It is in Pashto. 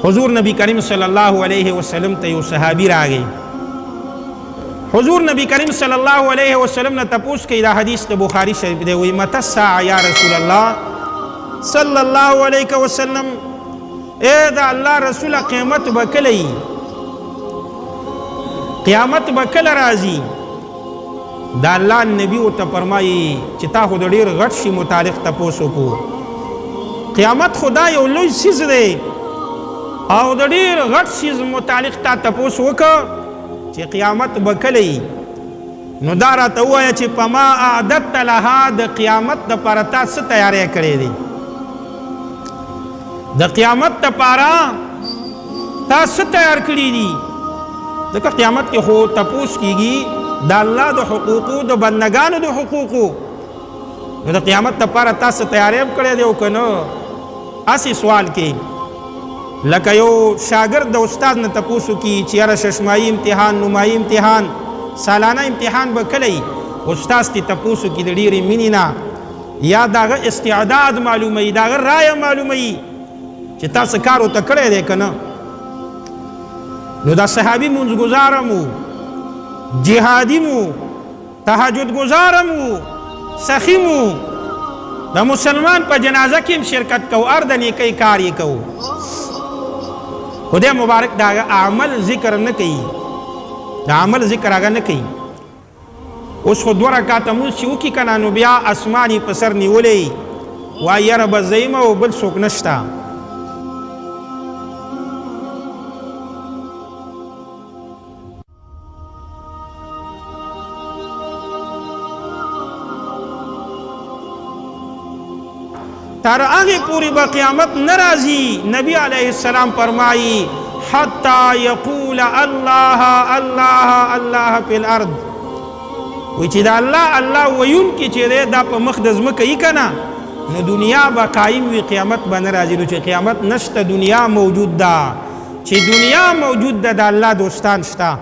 حضور نبی کریم صلی الله علیه وسلم ته یو صحابي راغی. حضور نبی کریم صلی الله علیه وسلم نه تپوس کوي، دا حدیث د بخاری شریف دی، وی متى الساعه یا رسول الله صلی الله علیه وسلم، اے دا الله رسول قیامت به کله وي؟ قیامت به کله راځي؟ دا الله نبی ورته فرمایي چې تا خو د ډېر غټ شي متعلق تپوس وکړو. قیامت خدا یو لوی څیز دی او د ډېر غټ څیز متعلق تا تپوس وکړه چې قیامت به کله وي. نو دا راته ووایه چې په ما اعددت لها، د قیامت دپاره تا څه تیاری کړی دی؟ د قیامت دپاره تا څه تیار کړي دي؟ ځکه قیامت کې خو تپوس کېږي د الله د حقوقو، د بندګانو د حقوقو. نو د قیامت دپاره تا څه تیاری هم کړی دی او که نه؟ هسې سوال کې لکه یو شاګرد د استاد نه تپوس وکړي چې یاره ششمایي امتحان، نمایي امتحان، سالانه امتحان به کله وي؟ استاد ترې تپوس وکړي د ډېرې مینې نه، یا د هغه استعداد معلوموي، د هغه رایه معلوموي چې تا څه کار ورته کړی دی که نه. نو دا صحابي مونځ ګزارم و، جهادي مو، تهجد ګزارم و، سخي مو، د مسلمان په جنازه کې هم شرکت کوو، هر د نیکۍ کار یې کوو. خدای مبارک دا هغه عمل ذکر نه کوي، د عمل ذکر هغه نه کوي. اوس خو 2 رکعاته مونځ چې وکړي که نه، نو بیا اسمان یې په سر نیولی، وایي یاره بس زه یم او بل څوک نشته. تر هغې پورې به قیامت نه راځي. نبی علیه السلام فرمایي حتی یقول الله الله الله فی الارض، وی چې دا الله الله ویونکي چې دی دا په مخ د ځمکه یي که نه، نو دنیا به قایم وي، قیامت به نه راځي. نو چې قیامت نشته، دنیا موجود ده. چې دنیا موجود ده، د الله دوستان شته.